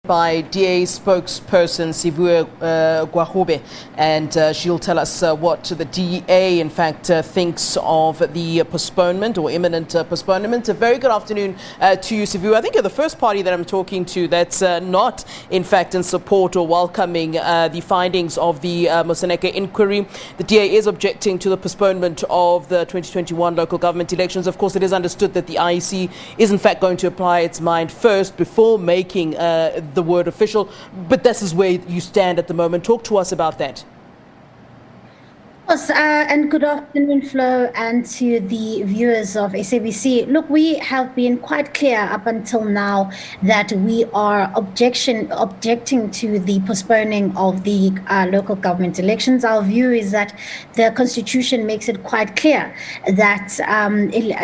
By DA Spokesperson Siviwe Gwarube, and she'll tell us what the DA in fact thinks of the postponement or imminent postponement. A very good afternoon to you, Siviwe. I think you're the first party that I'm talking to that's not in fact in support or welcoming the findings of the Moseneke inquiry. The DA is objecting to the postponement of the 2021 local government elections. Of course, it is understood that the IEC is in fact going to apply its mind first before making the word official, but this is where you stand at the moment. Talk to us about that. Yes, and good afternoon, Flo, and to the viewers of SABC. Look, we have been quite clear up until now that we are objecting to the postponing of the local government elections. Our view is that the Constitution makes it quite clear that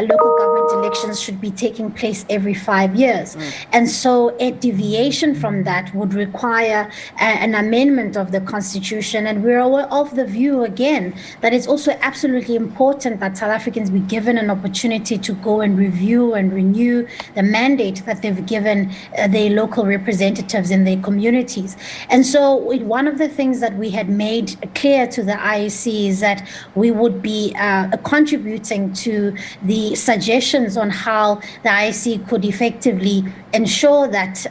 local government elections should be taking place every 5 years. And so a deviation from that would require an amendment of the Constitution. And we're of the view, again, that it's also absolutely important that South Africans be given an opportunity to go and review and renew the mandate that they've given their local representatives in their communities. And so one of the things that we had made clear to the IEC is that we would be contributing to the suggestions on how the IEC could effectively ensure that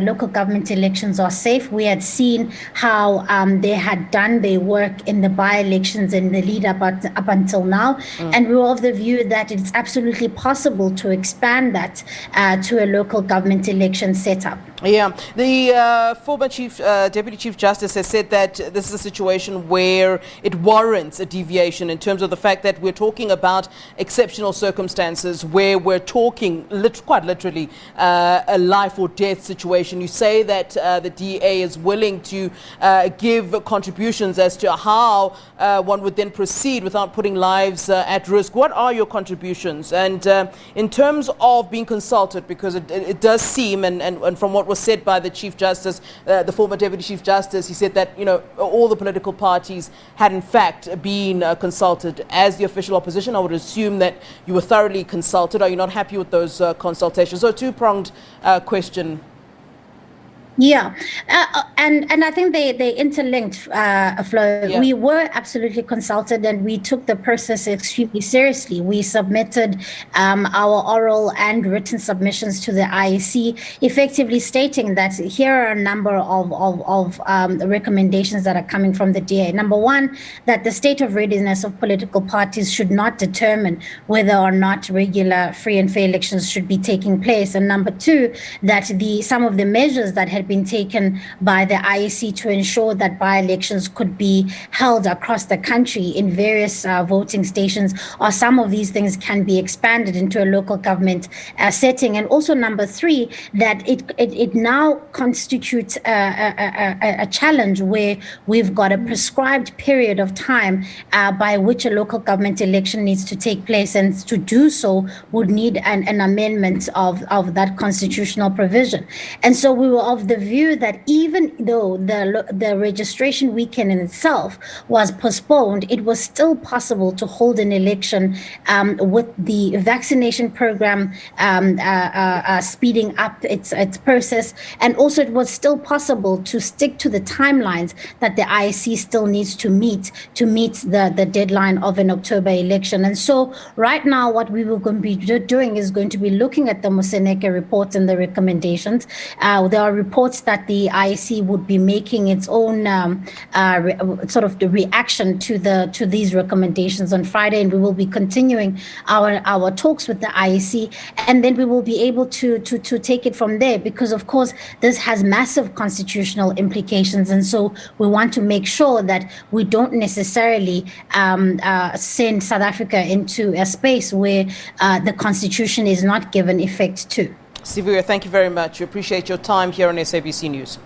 local government elections are safe. We had seen how they had done their work in the by-elections in the lead up until now. And we were of the view that it's absolutely possible to expand that to a local government election setup. Yeah, the former Deputy Chief Justice has said that this is a situation where it warrants a deviation in terms of the fact that we're talking about exceptional circumstances where we're talking quite literally a life or death situation. You say that the DA is willing to give contributions as to how one would then proceed without putting lives at risk. What are your contributions? And in terms of being consulted, because it does seem, and from what was said by the Chief Justice, the former Deputy Chief Justice, he said that, you know, all the political parties had in fact been consulted. As the official opposition, I would assume that you were thoroughly consulted. Are you not happy with those consultations? So a two-pronged question. Yeah, and I think they interlinked, Flo. Yeah. We were absolutely consulted, and we took the process extremely seriously. We submitted our oral and written submissions to the IEC, effectively stating that here are a number of recommendations that are coming from the DA. Number one, that the state of readiness of political parties should not determine whether or not regular, free and fair elections should be taking place. And number two, that some of the measures that had been taken by the IEC to ensure that by-elections could be held across the country in various voting stations, or some of these things can be expanded into a local government setting. And also number three, that it now constitutes a challenge where we've got a prescribed period of time by which a local government election needs to take place, and to do so would need an amendment of that constitutional provision. And so we were of the view that even though the registration weekend in itself was postponed, it was still possible to hold an election with the vaccination program speeding up its process, and also it was still possible to stick to the timelines that the IEC still needs to meet the deadline of an October election. And so right now what we will going to be doing is going to be looking at the Moseneke Report and the recommendations. There are reports that the IEC would be making its own sort of the reaction to these recommendations on Friday, and we will be continuing our talks with the IEC, and then we will be able to take it from there, because of course this has massive constitutional implications, and so we want to make sure that we don't necessarily send South Africa into a space where the Constitution is not given effect to. Siviwe, thank you very much. We appreciate your time here on SABC News.